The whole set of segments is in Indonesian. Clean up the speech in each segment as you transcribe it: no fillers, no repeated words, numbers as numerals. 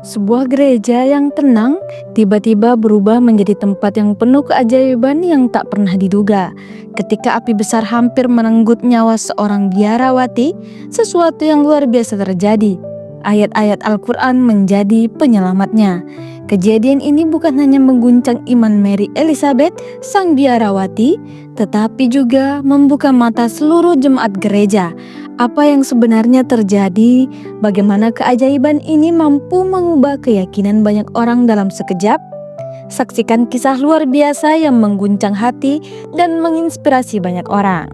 Sebuah gereja yang tenang tiba-tiba berubah menjadi tempat yang penuh keajaiban yang tak pernah diduga. Ketika api besar hampir merenggut nyawa seorang biarawati, sesuatu yang luar biasa terjadi. Ayat-ayat Al-Quran menjadi penyelamatnya. Kejadian ini bukan hanya mengguncang iman Mary Elizabeth, sang biarawati, tetapi juga membuka mata seluruh jemaat gereja. Apa yang sebenarnya terjadi? Bagaimana keajaiban ini mampu mengubah keyakinan banyak orang dalam sekejap? Saksikan kisah luar biasa yang mengguncang hati dan menginspirasi banyak orang.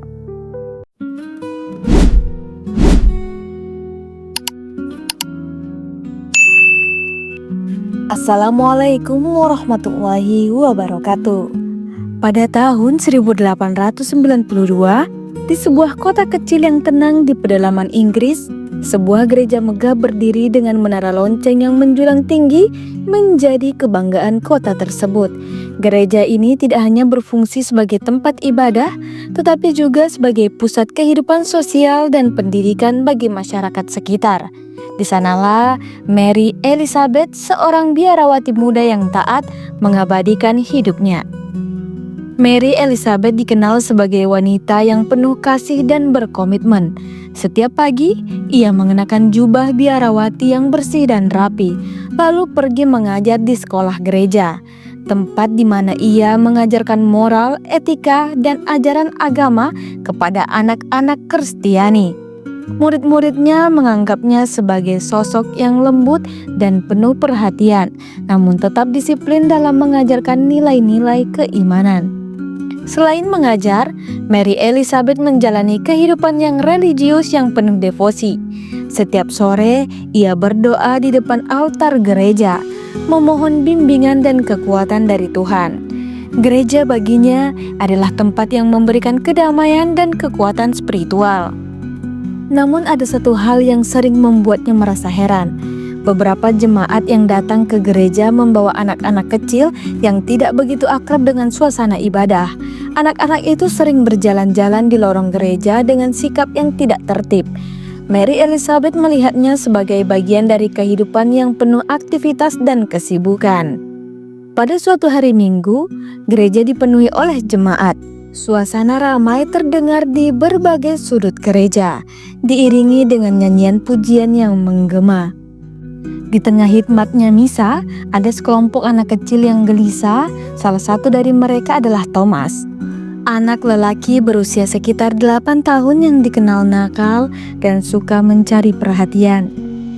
Assalamualaikum warahmatullahi wabarakatuh. Pada tahun 1892, di sebuah kota kecil yang tenang di pedalaman Inggris, sebuah gereja megah berdiri dengan menara lonceng yang menjulang tinggi menjadi kebanggaan kota tersebut. Gereja ini tidak hanya berfungsi sebagai tempat ibadah, tetapi juga sebagai pusat kehidupan sosial dan pendidikan bagi masyarakat sekitar. Di sanalah Mary Elizabeth, seorang biarawati muda yang taat, mengabadikan hidupnya. Mary Elizabeth dikenal sebagai wanita yang penuh kasih dan berkomitmen. Setiap pagi, ia mengenakan jubah biarawati yang bersih dan rapi, lalu pergi mengajar di sekolah gereja, tempat di mana ia mengajarkan moral, etika, dan ajaran agama kepada anak-anak Kristiani. Murid-muridnya menganggapnya sebagai sosok yang lembut dan penuh perhatian, namun tetap disiplin dalam mengajarkan nilai-nilai keimanan. Selain mengajar, Mary Elizabeth menjalani kehidupan yang religius yang penuh devosi. Setiap sore, ia berdoa di depan altar gereja, memohon bimbingan dan kekuatan dari Tuhan. Gereja baginya adalah tempat yang memberikan kedamaian dan kekuatan spiritual. Namun ada satu hal yang sering membuatnya merasa heran. Beberapa jemaat yang datang ke gereja membawa anak-anak kecil yang tidak begitu akrab dengan suasana ibadah. Anak-anak itu sering berjalan-jalan di lorong gereja dengan sikap yang tidak tertib. Mary Elizabeth melihatnya sebagai bagian dari kehidupan yang penuh aktivitas dan kesibukan. Pada suatu hari Minggu, gereja dipenuhi oleh jemaat. Suasana ramai terdengar di berbagai sudut gereja, diiringi dengan nyanyian pujian yang menggema. Di tengah hikmatnya misa, ada sekelompok anak kecil yang gelisah. Salah satu dari mereka adalah Thomas, anak lelaki berusia sekitar 8 tahun yang dikenal nakal dan suka mencari perhatian.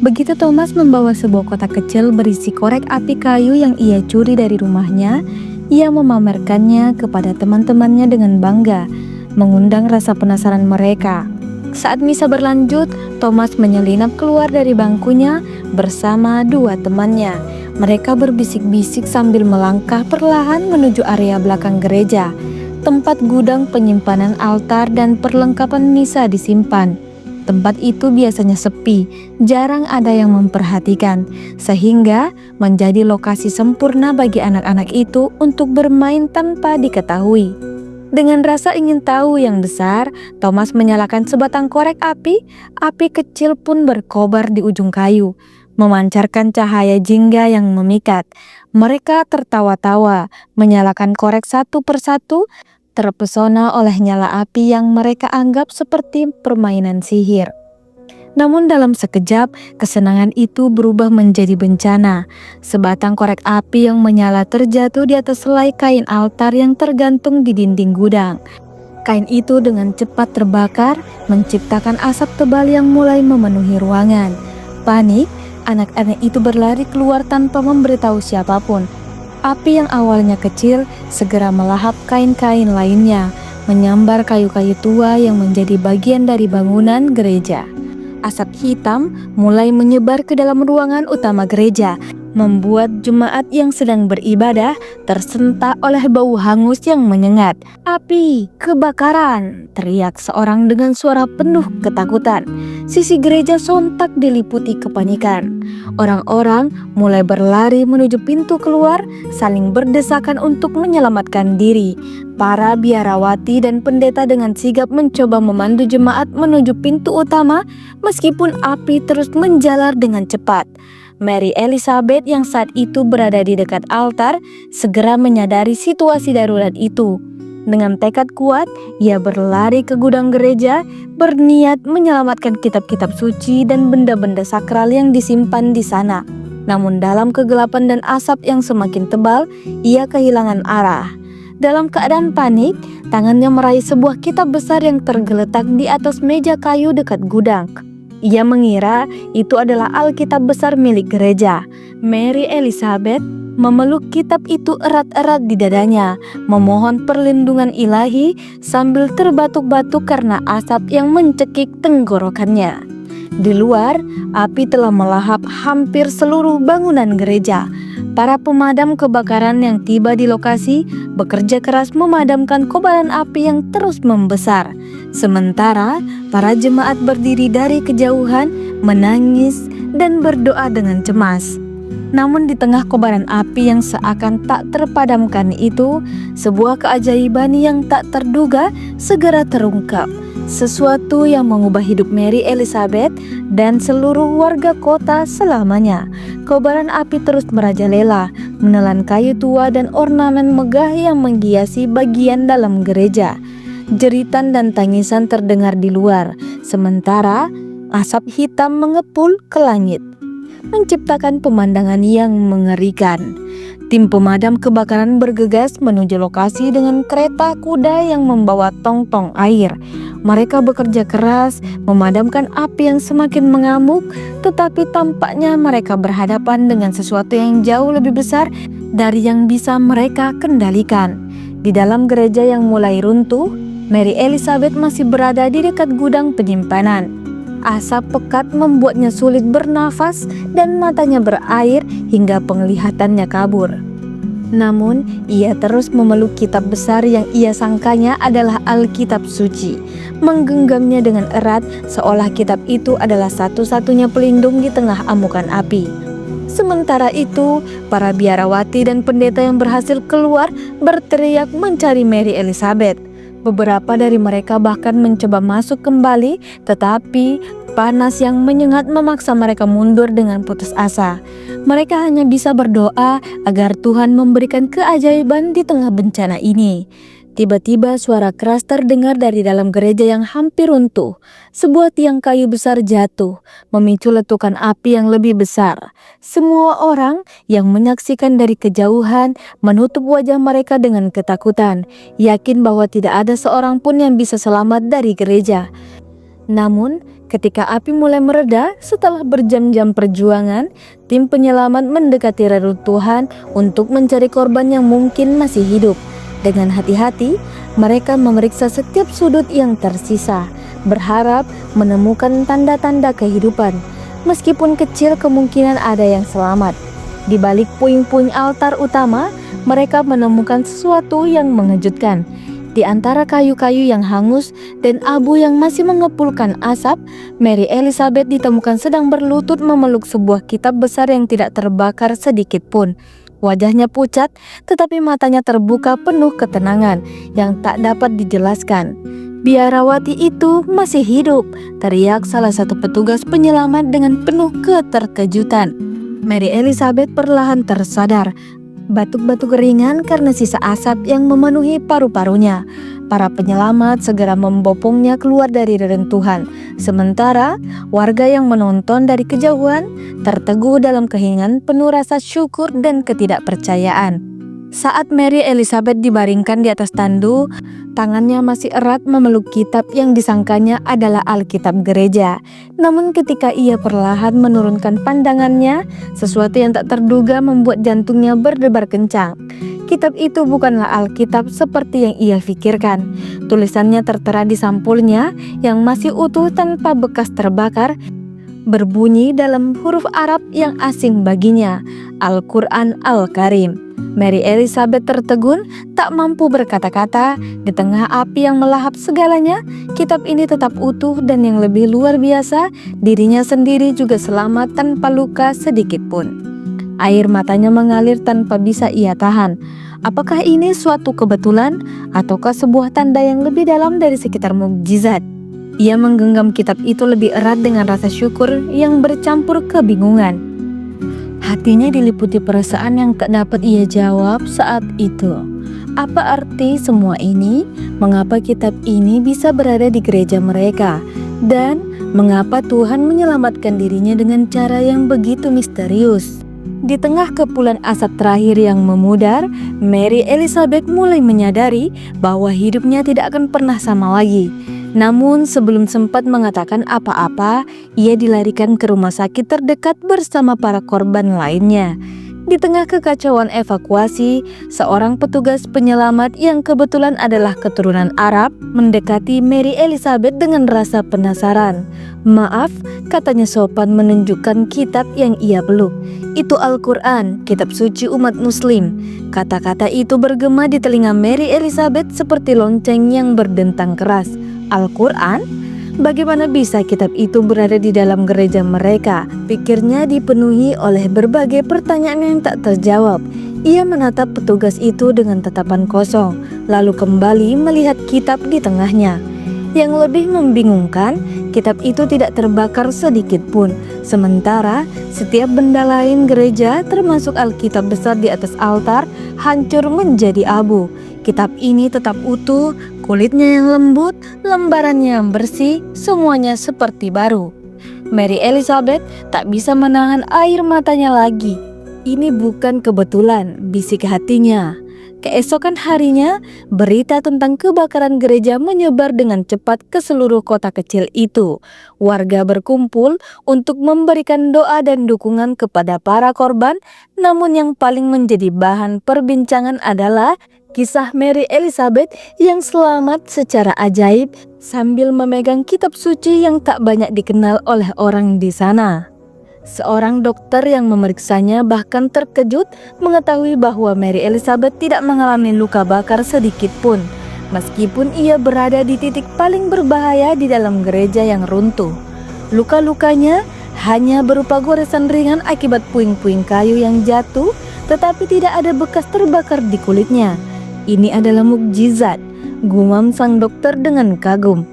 Begitu Thomas membawa sebuah kotak kecil berisi korek api kayu yang ia curi dari rumahnya, ia memamerkannya kepada teman-temannya dengan bangga, mengundang rasa penasaran mereka. Saat misa berlanjut, Thomas menyelinap keluar dari bangkunya bersama dua temannya. Mereka berbisik-bisik sambil melangkah perlahan menuju area belakang gereja, tempat gudang penyimpanan altar dan perlengkapan misa disimpan. Tempat itu biasanya sepi, jarang ada yang memperhatikan, sehingga menjadi lokasi sempurna bagi anak-anak itu untuk bermain tanpa diketahui. Dengan rasa ingin tahu yang besar, Thomas menyalakan sebatang korek api. Api kecil pun berkobar di ujung kayu, memancarkan cahaya jingga yang memikat. Mereka tertawa-tawa, menyalakan korek satu persatu, terpesona oleh nyala api yang mereka anggap seperti permainan sihir. Namun dalam sekejap, kesenangan itu berubah menjadi bencana. Sebatang korek api yang menyala terjatuh di atas selai kain altar yang tergantung di dinding gudang. Kain itu dengan cepat terbakar, menciptakan asap tebal yang mulai memenuhi ruangan. Panik, anak-anak itu berlari keluar tanpa memberitahu siapapun. Api yang awalnya kecil segera melahap kain-kain lainnya, menyambar kayu-kayu tua yang menjadi bagian dari bangunan gereja. Asap hitam mulai menyebar ke dalam ruangan utama gereja, membuat jemaat yang sedang beribadah tersentak oleh bau hangus yang menyengat. "Api! Kebakaran!" teriak seorang dengan suara penuh ketakutan. Sisi gereja sontak diliputi kepanikan. Orang-orang mulai berlari menuju pintu keluar, saling berdesakan untuk menyelamatkan diri. Para biarawati dan pendeta dengan sigap mencoba memandu jemaat menuju pintu utama, meskipun api terus menjalar dengan cepat. Mary Elizabeth yang saat itu berada di dekat altar segera menyadari situasi darurat itu. Dengan tekad kuat, ia berlari ke gudang gereja, berniat menyelamatkan kitab-kitab suci dan benda-benda sakral yang disimpan di sana. Namun dalam kegelapan dan asap yang semakin tebal, ia kehilangan arah. Dalam keadaan panik, tangannya meraih sebuah kitab besar yang tergeletak di atas meja kayu dekat gudang. Ia mengira itu adalah Alkitab besar milik gereja. Mary Elizabeth memeluk kitab itu erat-erat di dadanya, memohon perlindungan ilahi sambil terbatuk-batuk karena asap yang mencekik tenggorokannya. Di luar, api telah melahap hampir seluruh bangunan gereja. Para pemadam kebakaran yang tiba di lokasi bekerja keras memadamkan kobaran api yang terus membesar. Sementara para jemaat berdiri dari kejauhan, menangis dan berdoa dengan cemas. Namun di tengah kobaran api yang seakan tak terpadamkan itu, sebuah keajaiban yang tak terduga segera terungkap. Sesuatu yang mengubah hidup Mary Elizabeth dan seluruh warga kota selamanya. Kobaran api terus merajalela, menelan kayu tua dan ornamen megah yang menghiasi bagian dalam gereja. Jeritan dan tangisan terdengar di luar, sementara asap hitam mengepul ke langit, menciptakan pemandangan yang mengerikan. Tim pemadam kebakaran bergegas menuju lokasi dengan kereta kuda yang membawa tong-tong air. Mereka bekerja keras memadamkan api yang semakin mengamuk, tetapi tampaknya mereka berhadapan dengan sesuatu yang jauh lebih besar dari yang bisa mereka kendalikan. Di dalam gereja yang mulai runtuh, Mary Elizabeth masih berada di dekat gudang penyimpanan. Asap pekat membuatnya sulit bernafas dan matanya berair hingga penglihatannya kabur. Namun, ia terus memeluk kitab besar yang ia sangkanya adalah Alkitab suci, menggenggamnya dengan erat seolah kitab itu adalah satu-satunya pelindung di tengah amukan api. Sementara itu, para biarawati dan pendeta yang berhasil keluar berteriak mencari Mary Elizabeth. Beberapa dari mereka bahkan mencoba masuk kembali, tetapi panas yang menyengat memaksa mereka mundur dengan putus asa. Mereka hanya bisa berdoa agar Tuhan memberikan keajaiban di tengah bencana ini. Tiba-tiba suara keras terdengar dari dalam gereja yang hampir runtuh. Sebuah tiang kayu besar jatuh, memicu letukan api yang lebih besar. Semua orang yang menyaksikan dari kejauhan menutup wajah mereka dengan ketakutan, yakin bahwa tidak ada seorang pun yang bisa selamat dari gereja. Namun, ketika api mulai mereda setelah berjam-jam perjuangan, tim penyelamat mendekati reruntuhan untuk mencari korban yang mungkin masih hidup. Dengan hati-hati, mereka memeriksa setiap sudut yang tersisa, berharap menemukan tanda-tanda kehidupan. Meskipun kecil, kemungkinan ada yang selamat. Di balik puing-puing altar utama, mereka menemukan sesuatu yang mengejutkan. Di antara kayu-kayu yang hangus dan abu yang masih mengepulkan asap, Mary Elizabeth ditemukan sedang berlutut memeluk sebuah kitab besar yang tidak terbakar sedikit pun. Wajahnya pucat, tetapi matanya terbuka penuh ketenangan yang tak dapat dijelaskan. "Biarawati itu masih hidup," teriak salah satu petugas penyelamat dengan penuh keterkejutan. Mary Elizabeth perlahan tersadar, batuk-batuk ringan karena sisa asap yang memenuhi paru-parunya. Para penyelamat segera membopongnya keluar dari reruntuhan. Sementara warga yang menonton dari kejauhan terteguh dalam keheningan penuh rasa syukur dan ketidakpercayaan. Saat Mary Elizabeth dibaringkan di atas tandu, tangannya masih erat memeluk kitab yang disangkanya adalah Alkitab gereja. Namun ketika ia perlahan menurunkan pandangannya, sesuatu yang tak terduga membuat jantungnya berdebar kencang. Kitab itu bukanlah Alkitab seperti yang ia pikirkan. Tulisannya tertera di sampulnya yang masih utuh tanpa bekas terbakar, berbunyi dalam huruf Arab yang asing baginya, Al-Quran Al-Karim. Mary Elizabeth tertegun, tak mampu berkata-kata. Di tengah api yang melahap segalanya, kitab ini tetap utuh dan yang lebih luar biasa, dirinya sendiri juga selamat tanpa luka sedikit pun. Air matanya mengalir tanpa bisa ia tahan. Apakah ini suatu kebetulan ataukah sebuah tanda yang lebih dalam dari sekitar mukjizat? Ia menggenggam kitab itu lebih erat dengan rasa syukur yang bercampur kebingungan. Hatinya diliputi perasaan yang tak dapat ia jawab saat itu. Apa arti semua ini? Mengapa kitab ini bisa berada di gereja mereka? Dan mengapa Tuhan menyelamatkan dirinya dengan cara yang begitu misterius? Di tengah kepulan asap terakhir yang memudar, Mary Elizabeth mulai menyadari bahwa hidupnya tidak akan pernah sama lagi. Namun sebelum sempat mengatakan apa-apa, ia dilarikan ke rumah sakit terdekat bersama para korban lainnya. Di tengah kekacauan evakuasi, seorang petugas penyelamat yang kebetulan adalah keturunan Arab mendekati Mary Elizabeth dengan rasa penasaran. "Maaf," katanya sopan menunjukkan kitab yang ia peluk. "Itu Al-Quran, kitab suci umat muslim." Kata-kata itu bergema di telinga Mary Elizabeth seperti lonceng yang berdentang keras. Al-Quran? Bagaimana bisa kitab itu berada di dalam gereja mereka? Pikirnya dipenuhi oleh berbagai pertanyaan yang tak terjawab. Ia menatap petugas itu dengan tatapan kosong, lalu kembali melihat kitab di tengahnya. Yang lebih membingungkan, kitab itu tidak terbakar sedikit pun. Sementara setiap benda lain gereja, termasuk Alkitab besar di atas altar, hancur menjadi abu. Kitab ini tetap utuh, kulitnya yang lembut, lembarannya yang bersih, semuanya seperti baru. Mary Elizabeth tak bisa menahan air matanya lagi. "Ini bukan kebetulan," bisik hatinya. Keesokan harinya, berita tentang kebakaran gereja menyebar dengan cepat ke seluruh kota kecil itu. Warga berkumpul untuk memberikan doa dan dukungan kepada para korban, namun yang paling menjadi bahan perbincangan adalah kisah Mary Elizabeth yang selamat secara ajaib sambil memegang kitab suci yang tak banyak dikenal oleh orang di sana. Seorang dokter yang memeriksanya bahkan terkejut mengetahui bahwa Mary Elizabeth tidak mengalami luka bakar sedikit pun, meskipun ia berada di titik paling berbahaya di dalam gereja yang runtuh. Luka-lukanya hanya berupa goresan ringan akibat puing-puing kayu yang jatuh, tetapi tidak ada bekas terbakar di kulitnya. "Ini adalah mukjizat," gumam sang dokter dengan kagum.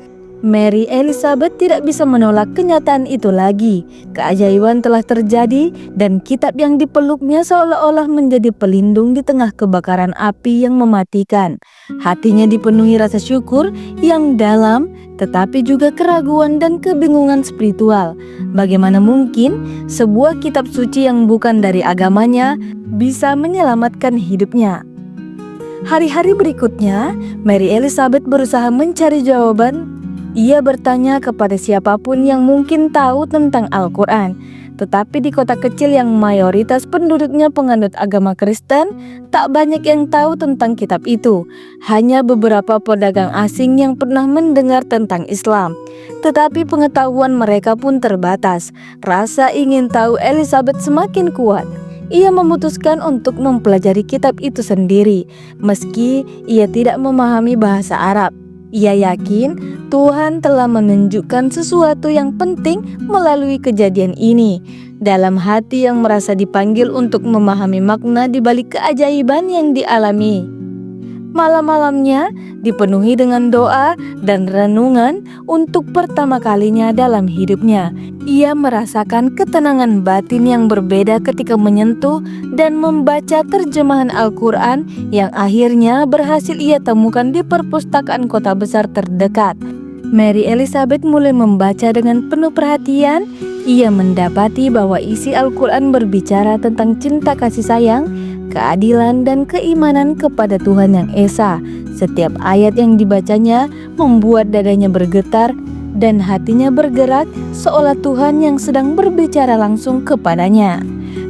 Mary Elizabeth tidak bisa menolak kenyataan itu lagi. Keajaiban telah terjadi dan kitab yang dipeluknya seolah-olah menjadi pelindung di tengah kebakaran api yang mematikan. Hatinya dipenuhi rasa syukur yang dalam, tetapi juga keraguan dan kebingungan spiritual. Bagaimana mungkin sebuah kitab suci yang bukan dari agamanya bisa menyelamatkan hidupnya? Hari-hari berikutnya, Mary Elizabeth berusaha mencari jawaban. Ia bertanya kepada siapapun yang mungkin tahu tentang Al-Quran. Tetapi di kota kecil yang mayoritas penduduknya penganut agama Kristen, tak banyak yang tahu tentang kitab itu. Hanya beberapa pedagang asing yang pernah mendengar tentang Islam. Tetapi pengetahuan mereka pun terbatas. Rasa ingin tahu Elizabeth semakin kuat. Ia memutuskan untuk mempelajari kitab itu sendiri, meski ia tidak memahami bahasa Arab. Ia yakin Tuhan telah menunjukkan sesuatu yang penting melalui kejadian ini. Dalam hati yang merasa dipanggil untuk memahami makna di balik keajaiban yang dialami. Malam-malamnya dipenuhi dengan doa dan renungan untuk pertama kalinya dalam hidupnya. Ia merasakan ketenangan batin yang berbeda ketika menyentuh dan membaca terjemahan Al-Quran yang akhirnya berhasil ia temukan di perpustakaan kota besar terdekat. Mary Elizabeth mulai membaca dengan penuh perhatian. Ia mendapati bahwa isi Al-Quran berbicara tentang cinta kasih sayang, keadilan dan keimanan kepada Tuhan yang Esa. Setiap ayat yang dibacanya membuat dadanya bergetar dan hatinya bergerak seolah Tuhan yang sedang berbicara langsung kepadanya.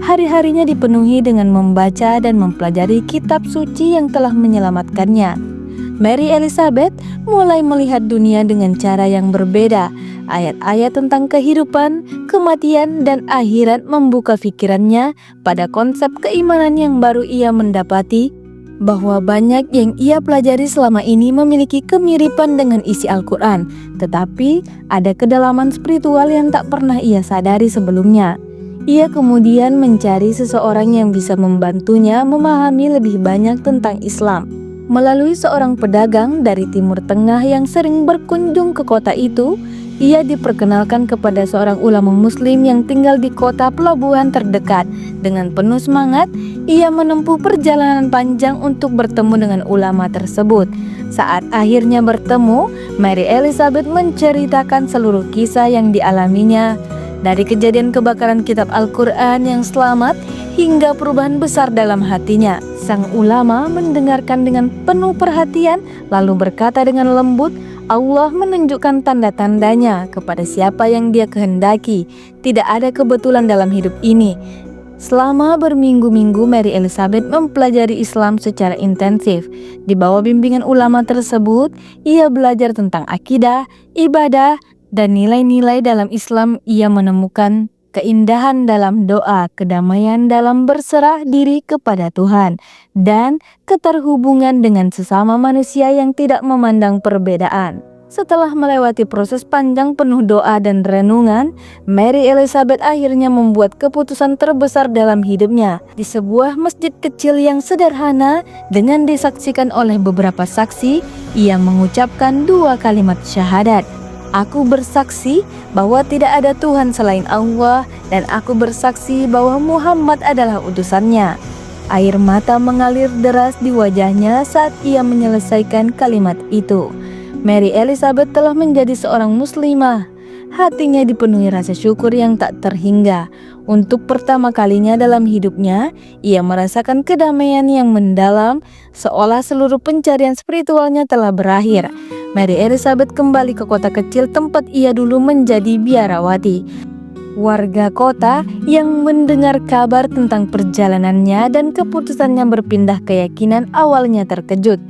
Hari-harinya dipenuhi dengan membaca dan mempelajari kitab suci yang telah menyelamatkannya. Mary Elizabeth mulai melihat dunia dengan cara yang berbeda. Ayat-ayat tentang kehidupan, kematian, dan akhirat membuka pikirannya pada konsep keimanan yang baru ia mendapati, bahwa banyak yang ia pelajari selama ini memiliki kemiripan dengan isi Al-Quran, tetapi ada kedalaman spiritual yang tak pernah ia sadari sebelumnya. Ia kemudian mencari seseorang yang bisa membantunya memahami lebih banyak tentang Islam. Melalui seorang pedagang dari Timur Tengah yang sering berkunjung ke kota itu, ia diperkenalkan kepada seorang ulama muslim yang tinggal di kota pelabuhan terdekat. Dengan penuh semangat, ia menempuh perjalanan panjang untuk bertemu dengan ulama tersebut. Saat akhirnya bertemu, Mary Elizabeth menceritakan seluruh kisah yang dialaminya, dari kejadian kebakaran kitab Al-Quran yang selamat hingga perubahan besar dalam hatinya. Sang ulama mendengarkan dengan penuh perhatian, lalu berkata dengan lembut, Allah menunjukkan tanda-tandanya kepada siapa yang Dia kehendaki. Tidak ada kebetulan dalam hidup ini. Selama berminggu-minggu, Mary Elizabeth mempelajari Islam secara intensif. Di bawah bimbingan ulama tersebut, ia belajar tentang akidah, ibadah, dan nilai-nilai dalam Islam. Ia menemukan keindahan dalam doa, kedamaian dalam berserah diri kepada Tuhan, dan keterhubungan dengan sesama manusia yang tidak memandang perbedaan. Setelah melewati proses panjang penuh doa dan renungan, Mary Elizabeth akhirnya membuat keputusan terbesar dalam hidupnya. Di sebuah masjid kecil yang sederhana dengan disaksikan oleh beberapa saksi, ia mengucapkan 2 kalimat syahadat. Aku bersaksi bahwa tidak ada Tuhan selain Allah, dan aku bersaksi bahwa Muhammad adalah utusannya. Air mata mengalir deras di wajahnya saat ia menyelesaikan kalimat itu. Mary Elizabeth telah menjadi seorang muslimah. Hatinya dipenuhi rasa syukur yang tak terhingga. Untuk pertama kalinya dalam hidupnya, ia merasakan kedamaian yang mendalam, seolah seluruh pencarian spiritualnya telah berakhir. Mary Elizabeth kembali ke kota kecil tempat ia dulu menjadi biarawati. Warga kota yang mendengar kabar tentang perjalanannya dan keputusannya berpindah keyakinan awalnya terkejut.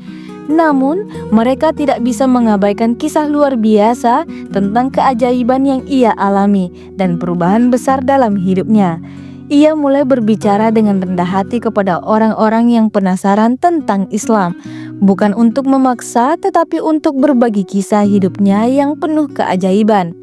Namun, mereka tidak bisa mengabaikan kisah luar biasa tentang keajaiban yang ia alami dan perubahan besar dalam hidupnya. Ia mulai berbicara dengan rendah hati kepada orang-orang yang penasaran tentang Islam, bukan untuk memaksa tetapi untuk berbagi kisah hidupnya yang penuh keajaiban.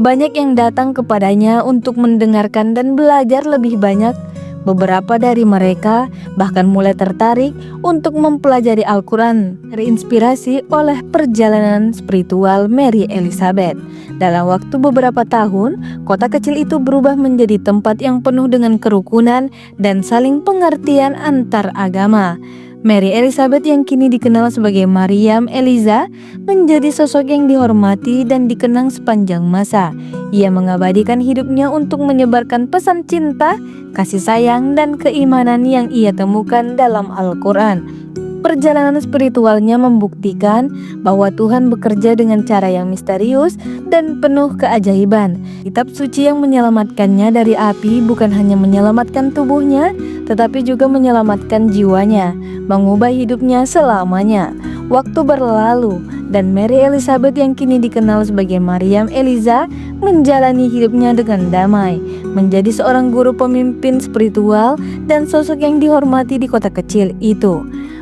Banyak yang datang kepadanya untuk mendengarkan dan belajar lebih banyak. Beberapa dari mereka bahkan mulai tertarik untuk mempelajari Al-Quran, terinspirasi oleh perjalanan spiritual Mary Elizabeth. Dalam waktu beberapa tahun, kota kecil itu berubah menjadi tempat yang penuh dengan kerukunan dan saling pengertian antar agama. Mary Elizabeth yang kini dikenal sebagai Maryam Eliza menjadi sosok yang dihormati dan dikenang sepanjang masa. Ia mengabadikan hidupnya untuk menyebarkan pesan cinta, kasih sayang, dan keimanan yang ia temukan dalam Al-Quran. Perjalanan spiritualnya membuktikan bahwa Tuhan bekerja dengan cara yang misterius dan penuh keajaiban. Kitab suci yang menyelamatkannya dari api bukan hanya menyelamatkan tubuhnya, tetapi juga menyelamatkan jiwanya, mengubah hidupnya selamanya. Waktu berlalu, dan Mary Elizabeth yang kini dikenal sebagai Maryam Eliza menjalani hidupnya dengan damai, menjadi seorang guru pemimpin spiritual dan sosok yang dihormati di kota kecil itu.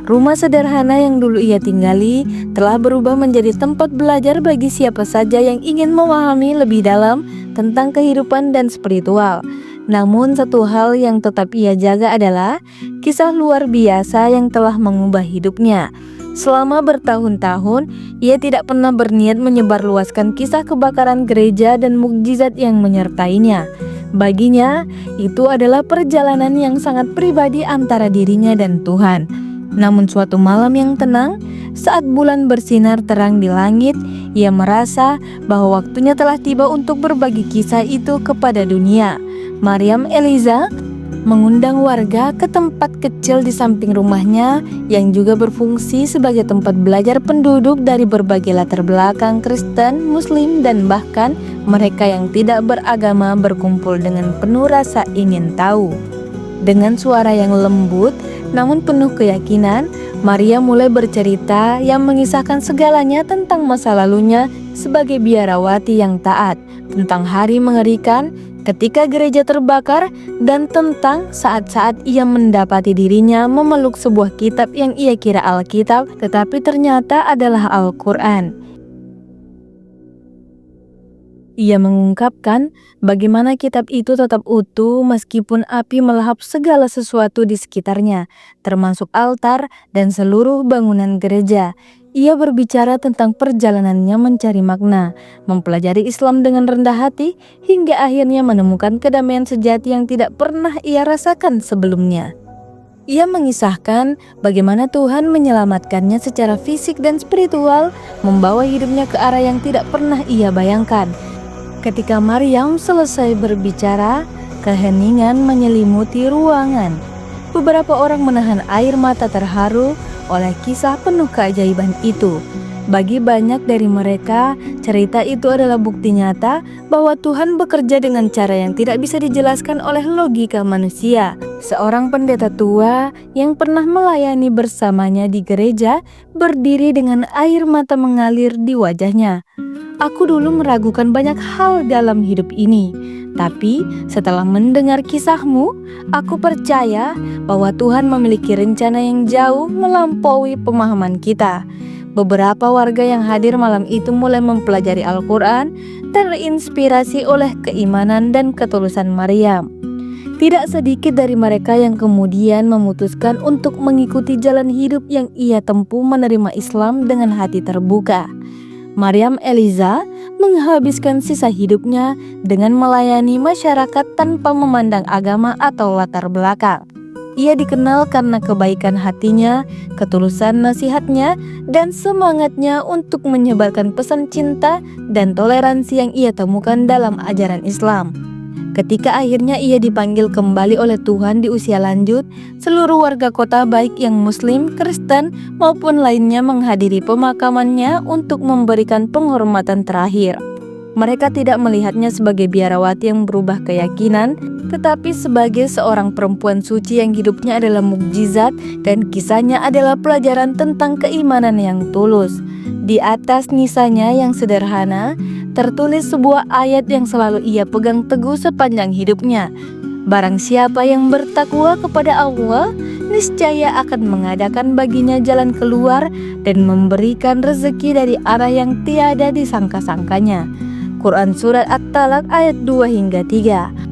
Rumah sederhana yang dulu ia tinggali telah berubah menjadi tempat belajar bagi siapa saja yang ingin memahami lebih dalam tentang kehidupan dan spiritual. Namun satu hal yang tetap ia jaga adalah kisah luar biasa yang telah mengubah hidupnya. Selama bertahun-tahun, ia tidak pernah berniat menyebarluaskan kisah kebakaran gereja dan mukjizat yang menyertainya. Baginya, itu adalah perjalanan yang sangat pribadi antara dirinya dan Tuhan. Namun suatu malam yang tenang, saat bulan bersinar terang di langit, ia merasa bahwa waktunya telah tiba untuk berbagi kisah itu kepada dunia. Maryam Eliza mengundang warga ke tempat kecil di samping rumahnya yang juga berfungsi sebagai tempat belajar penduduk dari berbagai latar belakang Kristen, Muslim, dan bahkan mereka yang tidak beragama berkumpul dengan penuh rasa ingin tahu. Dengan suara yang lembut namun penuh keyakinan, Maria mulai bercerita yang mengisahkan segalanya tentang masa lalunya sebagai biarawati yang taat, tentang hari mengerikan ketika gereja terbakar, dan tentang saat-saat ia mendapati dirinya memeluk sebuah kitab yang ia kira Alkitab, tetapi ternyata adalah Al-Quran. Ia mengungkapkan bagaimana kitab itu tetap utuh meskipun api melahap segala sesuatu di sekitarnya, termasuk altar dan seluruh bangunan gereja. Ia berbicara tentang perjalanannya mencari makna, mempelajari Islam dengan rendah hati, hingga akhirnya menemukan kedamaian sejati yang tidak pernah ia rasakan sebelumnya. Ia mengisahkan bagaimana Tuhan menyelamatkannya secara fisik dan spiritual, membawa hidupnya ke arah yang tidak pernah ia bayangkan. Ketika Maryam selesai berbicara, keheningan menyelimuti ruangan. Beberapa orang menahan air mata terharu oleh kisah penuh keajaiban itu. Bagi banyak dari mereka, cerita itu adalah bukti nyata bahwa Tuhan bekerja dengan cara yang tidak bisa dijelaskan oleh logika manusia. Seorang pendeta tua yang pernah melayani bersamanya di gereja berdiri dengan air mata mengalir di wajahnya. Aku dulu meragukan banyak hal dalam hidup ini, tapi setelah mendengar kisahmu, aku percaya bahwa Tuhan memiliki rencana yang jauh melampaui pemahaman kita. Beberapa warga yang hadir malam itu mulai mempelajari Al-Quran, terinspirasi oleh keimanan dan ketulusan Maryam. Tidak sedikit dari mereka yang kemudian memutuskan untuk mengikuti jalan hidup yang ia tempuh menerima Islam dengan hati terbuka. Maryam Eliza menghabiskan sisa hidupnya dengan melayani masyarakat tanpa memandang agama atau latar belakang. Ia dikenal karena kebaikan hatinya, ketulusan nasihatnya, dan semangatnya untuk menyebarkan pesan cinta dan toleransi yang ia temukan dalam ajaran Islam. Ketika akhirnya ia dipanggil kembali oleh Tuhan di usia lanjut, seluruh warga kota baik yang Muslim, Kristen, maupun lainnya menghadiri pemakamannya untuk memberikan penghormatan terakhir. Mereka tidak melihatnya sebagai biarawati yang berubah keyakinan, tetapi sebagai seorang perempuan suci yang hidupnya adalah mukjizat dan kisahnya adalah pelajaran tentang keimanan yang tulus. Di atas nisannya yang sederhana, tertulis sebuah ayat yang selalu ia pegang teguh sepanjang hidupnya. Barang siapa yang bertakwa kepada Allah, niscaya akan mengadakan baginya jalan keluar dan memberikan rezeki dari arah yang tiada disangka-sangkanya. Quran Surat At-Talaq ayat 2 hingga 3.